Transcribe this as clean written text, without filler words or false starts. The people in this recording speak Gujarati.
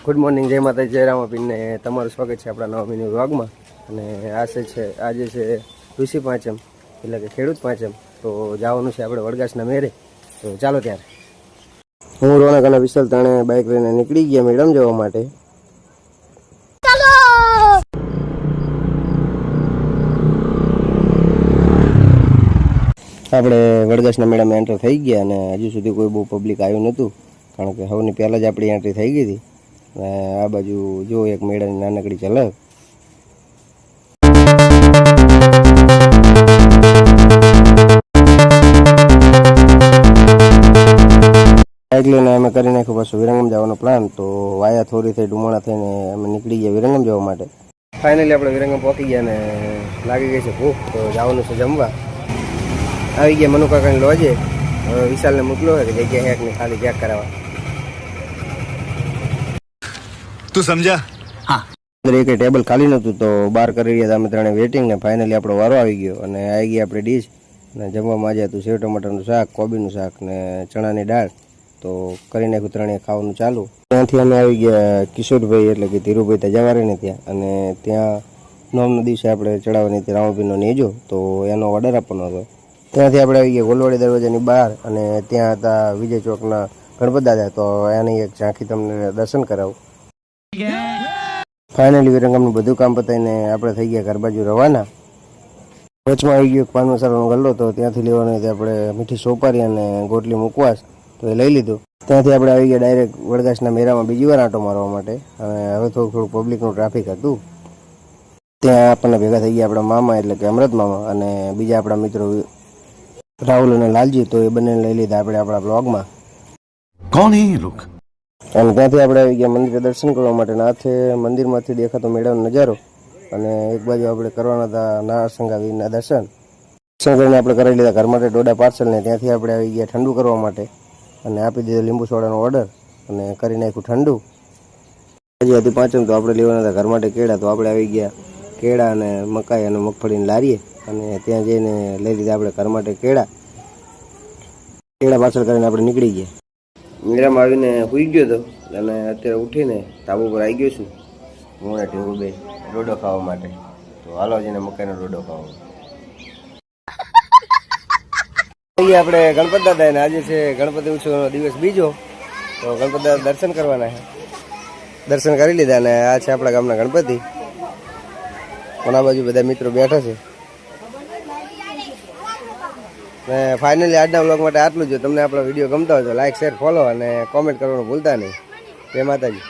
ગુડ મોર્નિંગ, જય માતા, જય રામાપીરને તમારું સ્વાગત છે આપણા નવા મિની વ્લોગમાં. અને આજે છે ઋષિ પાંચમ, એટલે કે ખેડૂત પાંચમ. તો જવાનું છે આપણે વડગાસના મેરે. તો ચાલો ત્યારે. હું રોનક અને વિશાલ ત્રણે બાઇક લઈને નીકળી ગયા મેડમ જવા માટે. આપણે વડગાસના મેળામાં એન્ટર થઈ ગયા અને હજુ સુધી કોઈ બહુ પબ્લિક આવ્યું નહોતું, કારણ કે સૌની પહેલાં જ આપણી એન્ટ્રી થઈ ગઈ હતી. અને આ બાજુ જો એક મેળાની નાનકડી ઝલક. બાઇક લઈને અમે કરી નાખ્યું પાછું વિરંગમ જવાનો પ્લાન. તો વાયા થોડી થઈ ડુમાણા થઈને અમે નીકળી ગયા વિરંગમ જવા માટે. ફાઇનલી આપણે વિરંગમ પહોંચી ગયા અને લાગી ગઈ છે ભૂખ. તો જવાનું છે જમવા. આવી ગયા મનુ કાકાની લોજે. હવે વિશાલને મોકલો હોય કે જગ્યા હેક ને ખાલી ચેક કરાવવા. તું સમજા? હા. અંદર એક ટેબલ ખાલી નહોતું તો બહાર કરી રહ્યા હતા અમે ત્રણે વેટિંગ ને ફાઇનલી આપણો વારો આવી ગયો અને આવી ગઈ આપણી ડીશ. અને જમવામાં આજે હતું સેવ ટમાટરનું શાક, કોબીનું શાક ને ચણાની દાળ. તો કરી નાખ્યું ત્રણેય ખાવાનું ચાલુ. ત્યાંથી અમે આવી ગયા કિશોરભાઈ એટલે કે ધીરુભાઈ તજાવારીને ત્યાં. અને ત્યાં નોમના દિવસે આપણે ચડાવવાની હતી રામાપીરનો નેજો, તો એનો ઓર્ડર આપવાનો હતો. ત્યાંથી આપણે આવી ગયા ગોલવાડી દરવાજાની બહાર અને ત્યાં હતા વિજય ચોકના ગણપત દાદા. તો એની એક ઝાંખી તમને દર્શન કરાવું. ફાઇનલી વિરંગમનું બધું કામ પતાવીને આપણે થઈ ગયા ઘર બાજુ રવાના. વચમાં આવી ગયો પાન મસાલાનો ગલ્લો, તો ત્યાંથી લેવાનો હતી આપણે મીઠી સોપારી અને ગોટલી મુકવાસ. તો એ લઈ લીધું. ત્યાંથી આપણે આવી ગયા ડાયરેક્ટ વડગાસના મેળામાં બીજી વાર આંટો મારવા માટે. અને હવે થોડું પબ્લિકનું ટ્રાફિક હતું. ત્યાં આપણને ભેગા થઈ ગયા આપણા મામા એટલે કે અમૃત મામા અને બીજા આપણા મિત્રો રાહુલ અને લાલજી. તો એ બંને લઈ લીધા આપણે આપણા બ્લોગમાં. કોણ હે એ લોગ? અને ત્યાંથી આપણે આવી ગયા મંદિરે દર્શન કરવા માટે. હાથે મંદિરમાંથી દેખાતો મેળાનો નજારો. અને એક બાજુ આપણે કરવાના હતા નારસંગાવીના દર્શન. દર્શન કરીને આપણે કરી લીધા ઘર માટે ડોડા પાર્સલ ને. ત્યાંથી આપણે આવી ગયા ઠંડુ કરવા માટે અને આપી દીધો લીંબુ સોડાનો ઓર્ડર અને કરી નાખ્યું ઠંડુ. હજી હતી પાંચમ, તો આપણે લેવાના હતા ઘર માટે કેળા. તો આપણે આવી ગયા કેળા અને મકાઈ અને મગફળીને લારીએ અને ત્યાં જઈને લઈ લીધા આપણે ઘર માટે કેળા પાર્સલ કરીને આપણે નીકળી ગયા. મેળામાં આવીને સૂઈ ગયો હતો અને અત્યારે ઉઠીને ધાબા પર આવી ગયો છું હું ને ઢેરુભાઈ ડોડો ખાવા માટે. તો હાલો જઈને મકાઈનો ડોડો ખાવા. આપણે ગણપત દાદા ને આજે છે ગણપતિ ઉત્સવનો દિવસ બીજો. તો ગણપત દાદા દર્શન કરવાના છે. દર્શન કરી લીધા અને આ છે આપણા ગામના ગણપતિ. પણ આ બાજુ બધા મિત્રો બેઠા છે. ને ફાઇનલી આજના વ્લોગ માટે આટલું જ. તમને આપણો વિડીયો ગમતા હોય તો લાઈક, શેર, ફોલો અને કોમેન્ટ કરવાનું ભૂલતા નહીં. જય માતાજી.